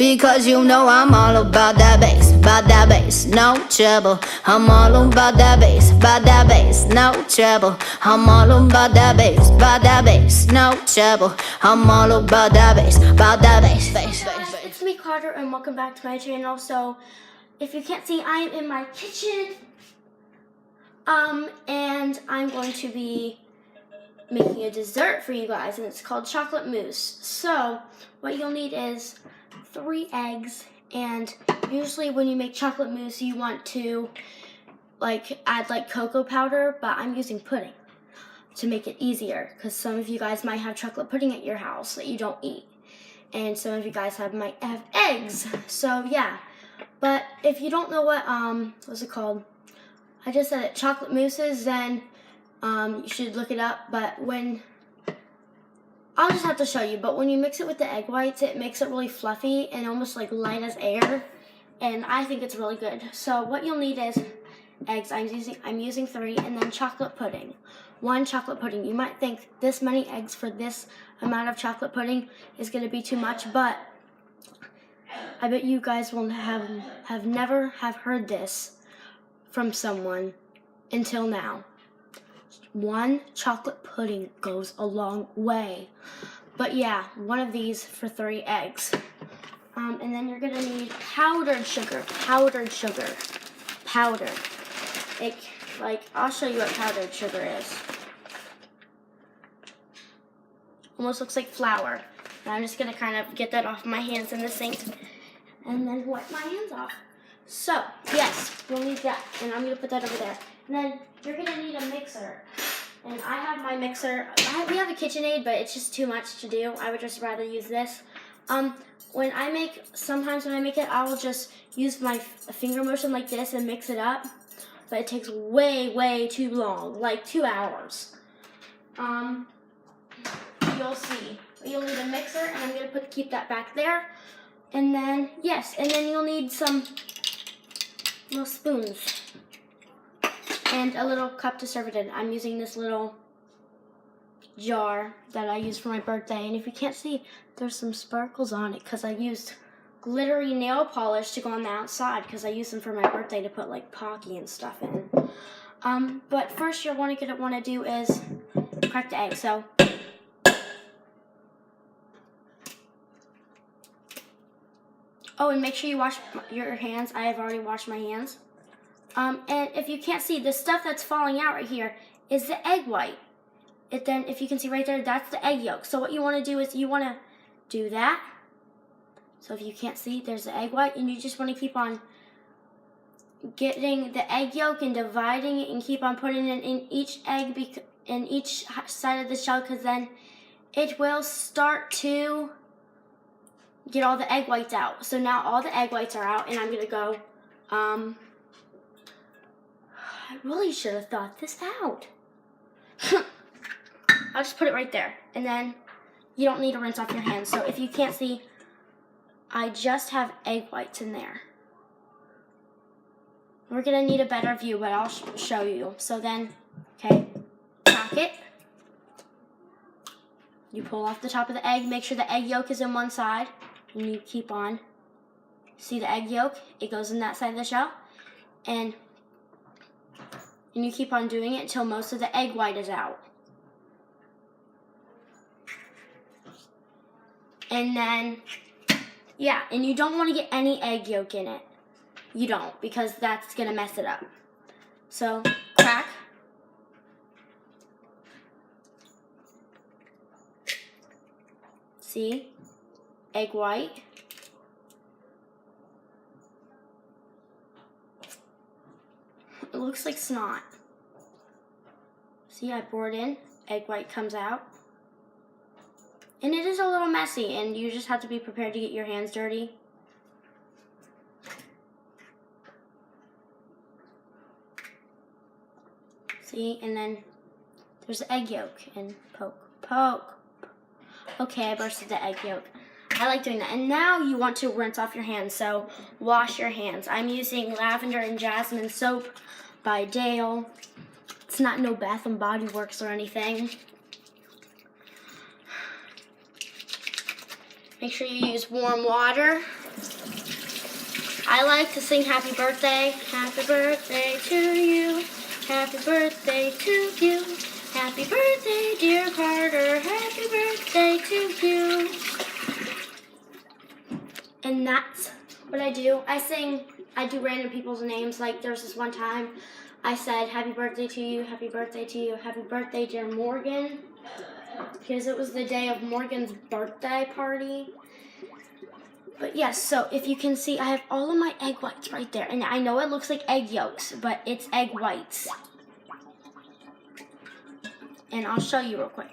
Because you know I'm all about that bass, no trouble. I'm all about that bass, no trouble. I'm all about that bass, no trouble. I'm all about that bass. It's me, Carter, and welcome back to my channel. So, if you can't see, I am in my kitchen, and I'm going to be making a dessert for you guys, and it's called chocolate mousse. So, what you'll need is 3 eggs, and usually when you make chocolate mousse, you want to add cocoa powder, but I'm using pudding to make it easier, because some of you guys might have chocolate pudding at your house that you don't eat, and some of you guys might have eggs. So yeah, but if you don't know what's it called, I just said it, chocolate mousses, then you should look it up. But I'll just have to show you, but when you mix it with the egg whites, it makes it really fluffy and almost like light as air, and I think it's really good. So what you'll need is eggs. I'm using 3, and then chocolate pudding. 1 chocolate pudding. You might think this many eggs for this amount of chocolate pudding is going to be too much, but I bet you guys will have never heard this from someone until now. 1 chocolate pudding goes a long way. But yeah, 1 of these for 3 eggs. And then you're gonna need powdered sugar. Powder. I'll show you what powdered sugar is. Almost looks like flour. And I'm just gonna kind of get that off my hands in the sink and then wipe my hands off. So, yes, we'll need that. And I'm gonna put that over there. And then you're gonna need a mixer. And I have my mixer. We have a KitchenAid, but it's just too much to do. I would just rather use this. Sometimes when I make it, I will just use my finger motion like this and mix it up. But it takes way too long, like 2 hours. You'll see. You'll need a mixer, and I'm gonna keep that back there. And then, yes, and then you'll need some little spoons and a little cup to serve it in. I'm using this little jar that I used for my birthday, and if you can't see, there's some sparkles on it because I used glittery nail polish to go on the outside because I used them for my birthday to put like Pocky and stuff in. But first you're want to do is crack the egg. So and make sure you wash your hands. I have already washed my hands. And if you can't see, the stuff that's falling out right here is the egg white. Then, if you can see right there, that's the egg yolk. So what you want to do is you want to do that. So if you can't see, there's the egg white, and you just want to keep on getting the egg yolk and dividing it, and keep on putting it in each egg in each side of the shell, because then it will start to get all the egg whites out. So now all the egg whites are out, and I'm going to go, I really should have thought this out. I'll just put it right there, and then you don't need to rinse off your hands. So if you can't see, I just have egg whites in there. We're going to need a better view, but I'll show you. So then, okay, crack it. You pull off the top of the egg. Make sure the egg yolk is in one side, and you keep on. See the egg yolk? It goes in that side of the shell, and you keep on doing it until most of the egg white is out. And then, yeah, and you don't want to get any egg yolk in it. You don't, because that's going to mess it up. So, crack. See? Egg white. It looks like snot. See, I pour it in. Egg white comes out. And it is a little messy, and you just have to be prepared to get your hands dirty. See, and then there's the egg yolk, and poke. Okay, I bursted the egg yolk. I like doing that. And now you want to rinse off your hands, so wash your hands. I'm using lavender and jasmine soap by Dale. It's not no Bath and Body Works or anything. Make sure you use warm water I like to sing happy birthday. Happy birthday to you. Happy birthday to you. Happy birthday, dear Carter. Happy birthday to you. And that's what I do. I do random people's names. Like there's this one time I said happy birthday to you, happy birthday to you, happy birthday, dear Morgan. Because it was the day of Morgan's birthday party. But yes, so if you can see, I have all of my egg whites right there. And I know it looks like egg yolks, but it's egg whites. And I'll show you real quick.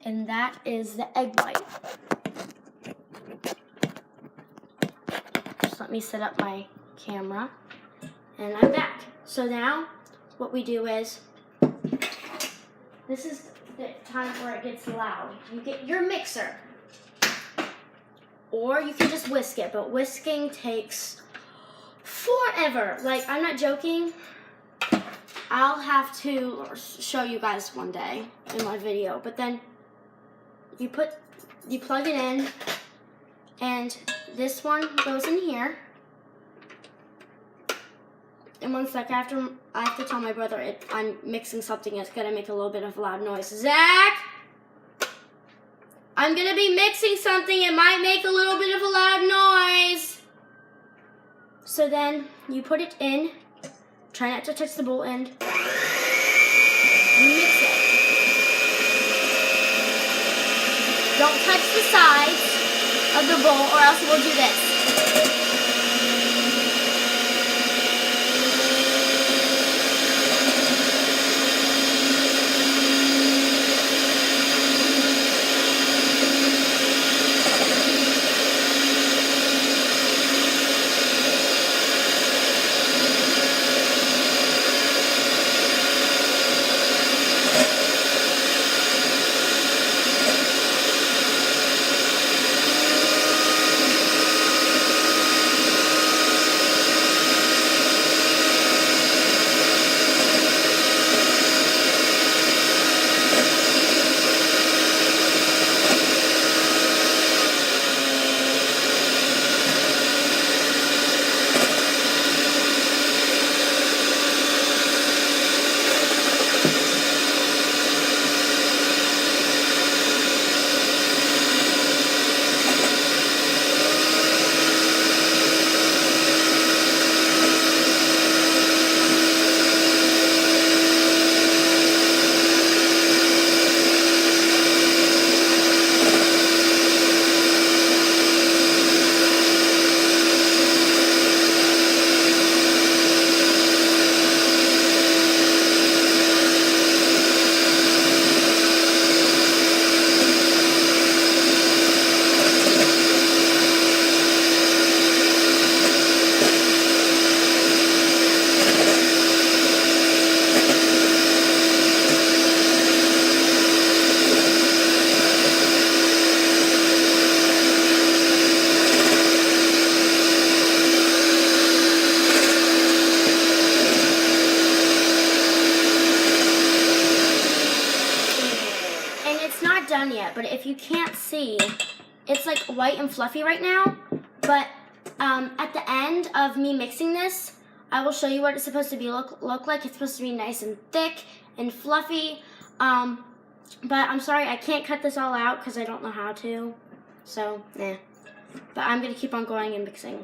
And that is the egg white. Just let me set up my camera. And I'm back. So now, what we do is, this is the time where it gets loud. You get your mixer. Or you can just whisk it, but whisking takes forever. Like, I'm not joking. I'll have to show you guys one day in my video. But then you plug it in, and this one goes in here. And 1 sec, I have to tell my brother I'm mixing something that's gonna make a little bit of a loud noise. Zach, I'm gonna be mixing something. It might make a little bit of a loud noise. So then you put it in. Try not to touch the bowl end. You mix it. Don't touch the sides of the bowl, or else it will do this. Done yet, but if you can't see, it's like white and fluffy right now, but at the end of me mixing this, I will show you what it's supposed to be look like. It's supposed to be nice and thick and fluffy, but I'm sorry I can't cut this all out because I don't know how to, so yeah, but I'm gonna keep on going and mixing.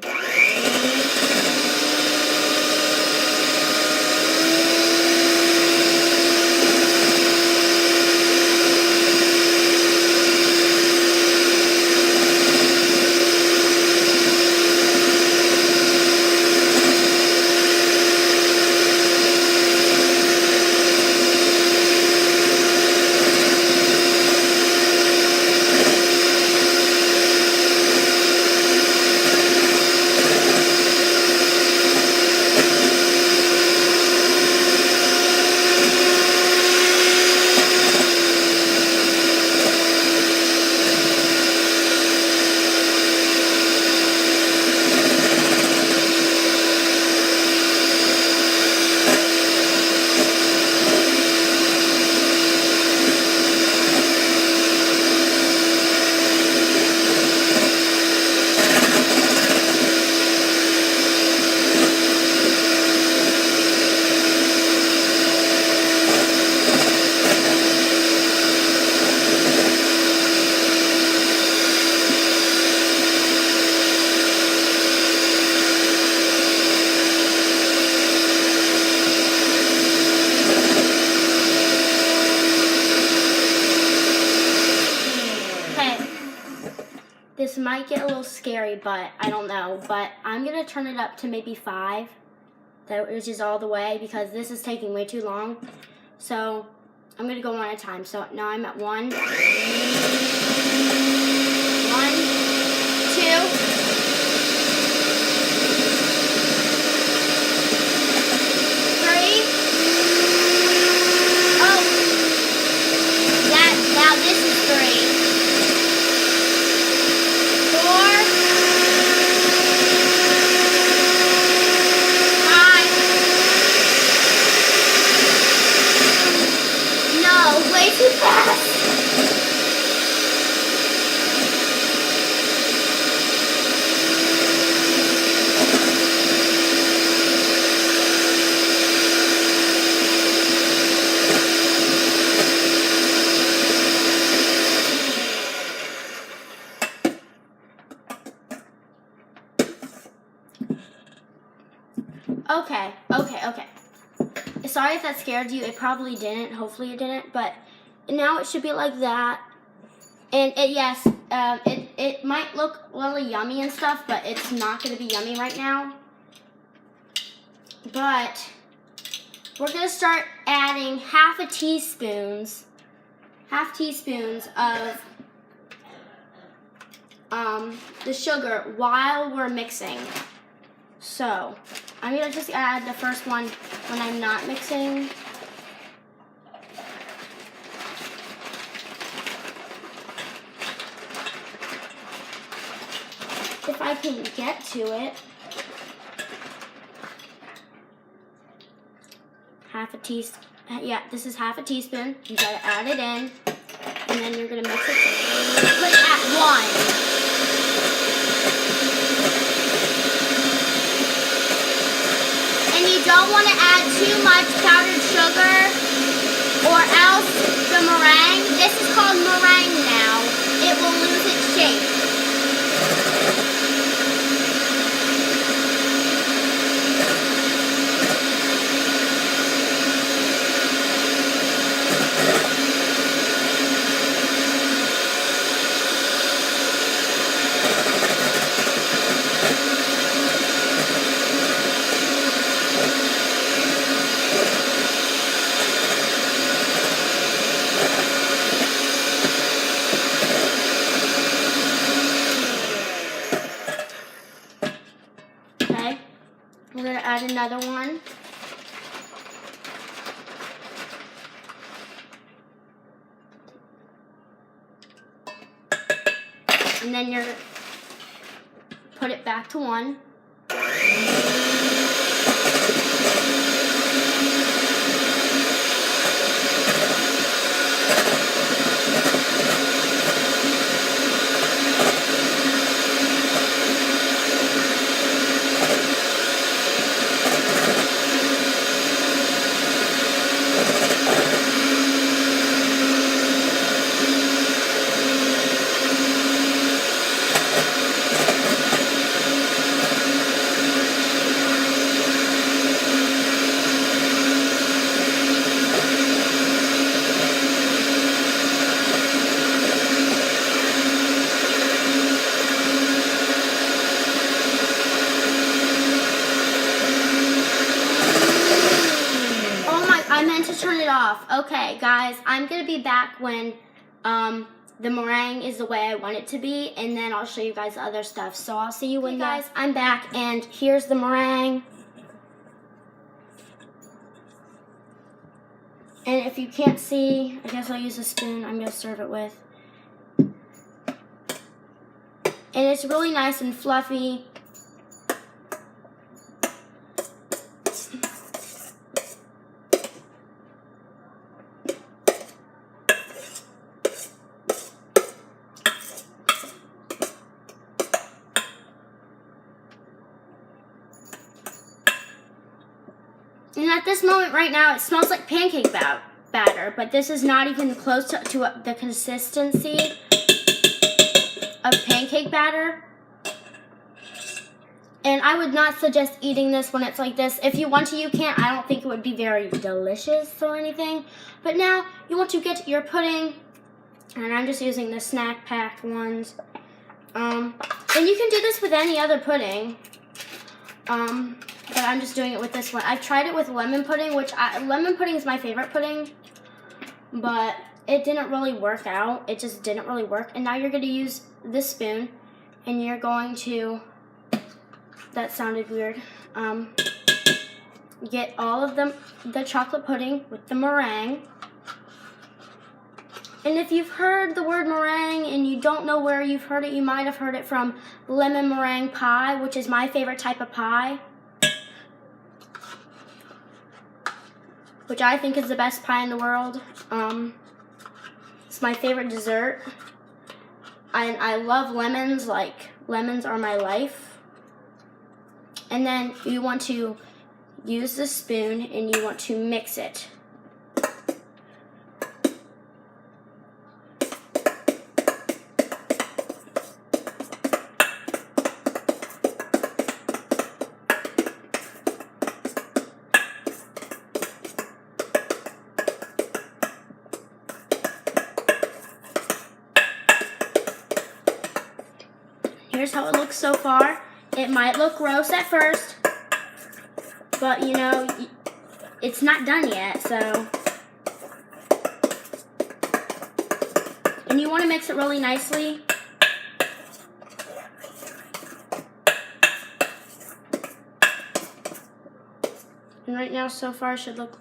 this might get a little scary, but I don't know. But I'm going to turn it up to maybe 5, which is all the way, because this is taking way too long. So I'm going to go one at a time. So now I'm at 1. 1, 2. 3. Oh, now this is 3. 4. 5. No, way too fast. Okay. Sorry if that scared you. It probably didn't. Hopefully it didn't. But now it should be like that. And it might look really yummy and stuff, but it's not going to be yummy right now. But we're going to start adding half teaspoons of the sugar while we're mixing. So I'm going to just add the first one when I'm not mixing. If I can get to it. Yeah, this is half a teaspoon. You gotta add it in, and then you're gonna mix it. Put it at 1. And you don't want to add too much powdered sugar, or else the meringue, this is called meringue now, it will lose its shape. We're going to add another one. And then you're put it back to 1. I meant to turn it off. Okay, guys, I'm going to be back when the meringue is the way I want it to be, and then I'll show you guys the other stuff. So I'll see you when guys, I'm back, and here's the meringue. And if you can't see, I guess I'll use a spoon I'm going to serve it with. And it's really nice and fluffy. And at this moment right now, it smells like pancake batter, but this is not even close to the consistency of pancake batter. And I would not suggest eating this when it's like this. If you want to, you can. I don't think it would be very delicious or anything. But now you want to get your pudding, and I'm just using the snack pack ones. And you can do this with any other pudding. But I'm just doing it with this one. I've tried it with lemon pudding, lemon pudding is my favorite pudding, but it didn't really work out. It just didn't really work. And now you're going to use this spoon, and you're going to, that sounded weird, get all of the chocolate pudding with the meringue. And if you've heard the word meringue and you don't know where you've heard it, you might have heard it from lemon meringue pie, which is my favorite type of pie, which I think is the best pie in the world. It's my favorite dessert. I love lemons, like lemons are my life. And then you want to use the spoon and you want to mix it. Here's how it looks so far. It might look gross at first, but you know, it's not done yet, so. And you want to mix it really nicely. And right now, so far, it should look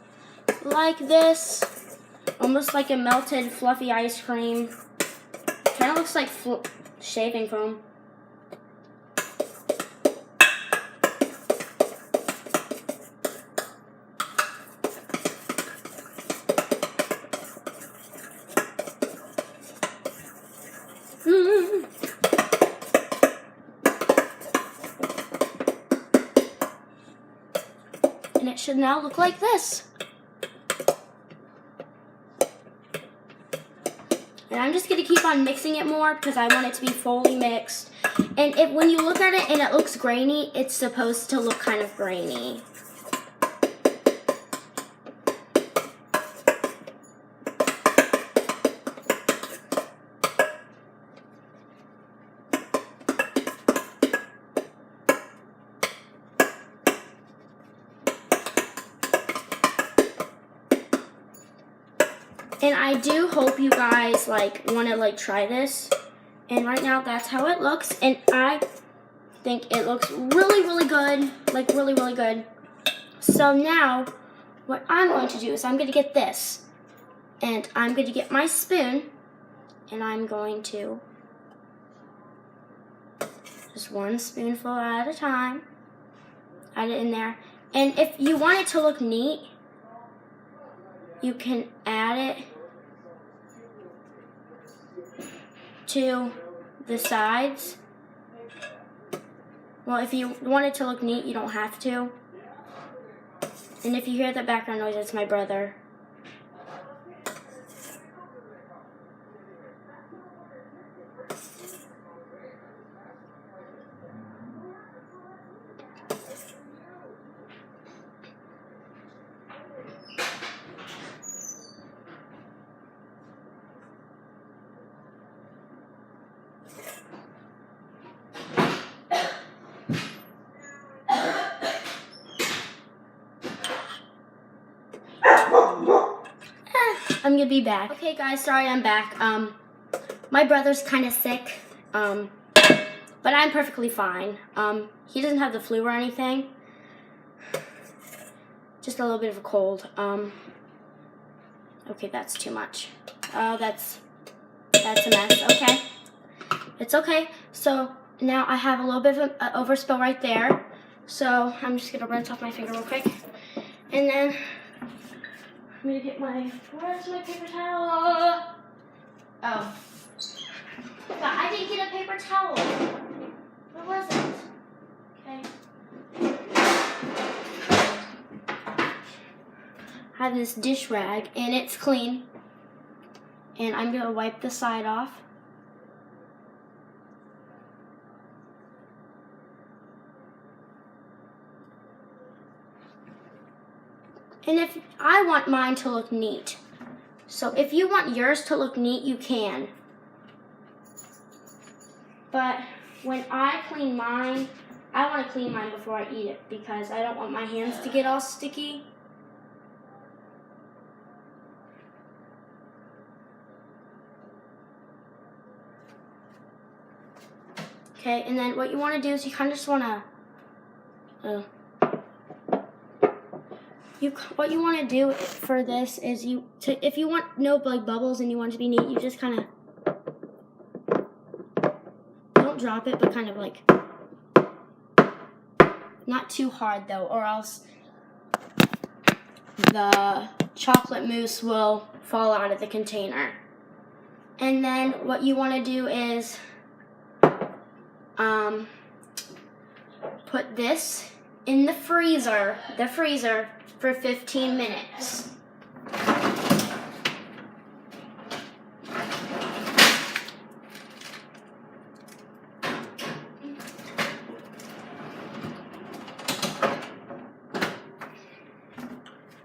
like this. Almost like a melted, fluffy ice cream. Kind of looks like shaving foam. And it should now look like this. And I'm just going to keep on mixing it more because I want it to be fully mixed. And when you look at it and it looks grainy, it's supposed to look kind of grainy. And I do hope you guys want to try this. And right now that's how it looks. And I think it looks really, really good. Like really, really good. So now what I'm going to do is I'm going to get this. And I'm going to get my spoon. And I'm going to just one spoonful at a time. Add it in there. And if you want it to look neat, you can add it to the sides. Well, if you want it to look neat, you don't have to. And if you hear the background noise, it's my brother. I'm gonna be back. Okay guys, sorry I'm back. My brother's kind of sick, but I'm perfectly fine. He doesn't have the flu or anything. Just a little bit of a cold. Okay, that's too much. That's a mess, okay. It's okay. So now I have a little bit of an overspill right there. So I'm just gonna rinse off my finger real quick. And then I'm gonna get where's my paper towel? Oh. But I didn't get a paper towel. Where was it? Okay. I have this dish rag and it's clean. And I'm gonna wipe the side off. And if I want mine to look neat. So if you want yours to look neat, you can. but when I clean mine, I want to clean mine before I eat it because I don't want my hands to get all sticky. Okay, and then what you want to do is you kind of just want to, what you want to do for this is if you want no like bubbles and you want it to be neat, you just kind of, don't drop it, but kind of like, not too hard though, or else the chocolate mousse will fall out of the container. And then what you want to do is put this in the freezer for 15 minutes.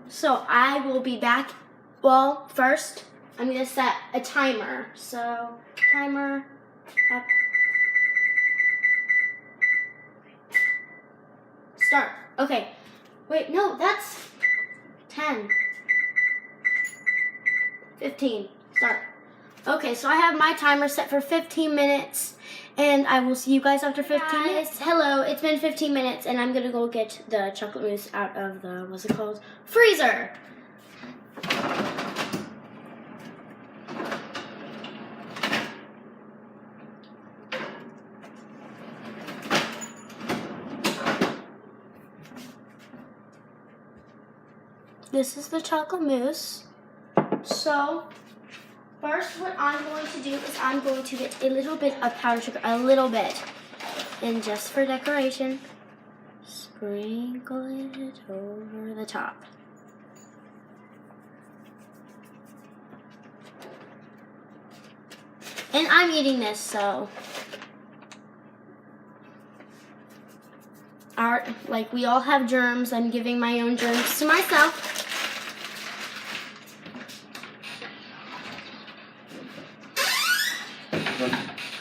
So I will be back. Well, first I'm going to set a timer. So timer up. Start. Okay. Wait, no, that's 10. 15. Start. Okay, so I have my timer set for 15 minutes, and I will see you guys after 15 minutes. Hello, it's been 15 minutes, and I'm gonna go get the chocolate mousse out of the, what's it called? Freezer! This is the chocolate mousse. So, first what I'm going to do is I'm going to get a little bit of powdered sugar, a little bit. And just for decoration, sprinkle it over the top. And I'm eating this, so. Like we all have germs, I'm giving my own germs to myself.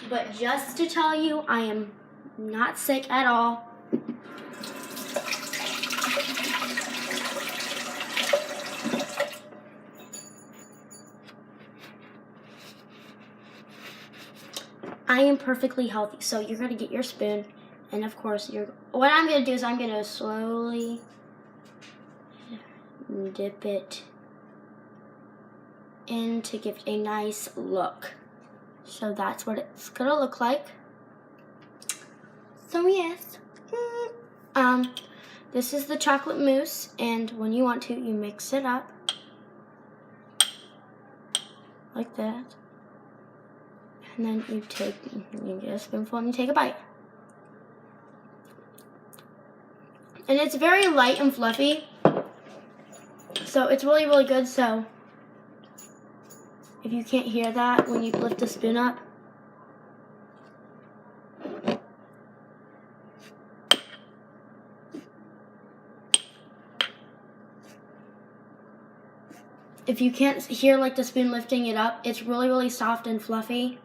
But just to tell you, I am not sick at all. I am perfectly healthy, so you're going to get your spoon, and of course, what I'm going to do is I'm going to slowly dip it in to give a nice look. So that's what it's gonna look like. So yes, this is the chocolate mousse, and when you want to, you mix it up like that, and then you get a spoonful and you take a bite. And it's very light and fluffy, so it's really, really good. So if you can't hear that when you lift the spoon up, if you can't hear like the spoon lifting it up, it's really, really soft and fluffy.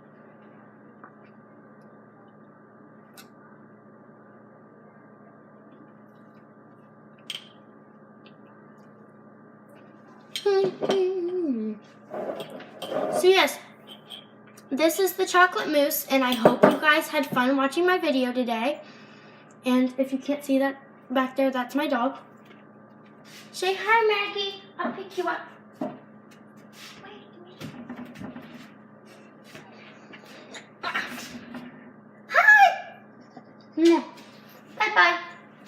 So yes, this is the chocolate mousse, and I hope you guys had fun watching my video today. And if you can't see that back there, that's my dog. Say hi, Maggie. I'll pick you up. Hi. Bye-bye.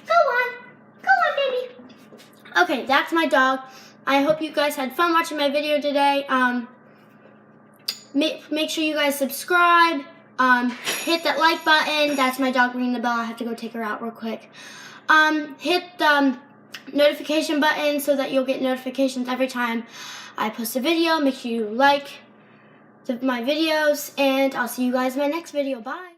Go on, baby. Okay, that's my dog. I hope you guys had fun watching my video today. Make sure you guys subscribe. Hit that like button. That's my dog ringing the bell. I have to go take her out real quick. Hit the notification button so that you'll get notifications every time I post a video. Make sure you like my videos, and I'll see you guys in my next video. Bye.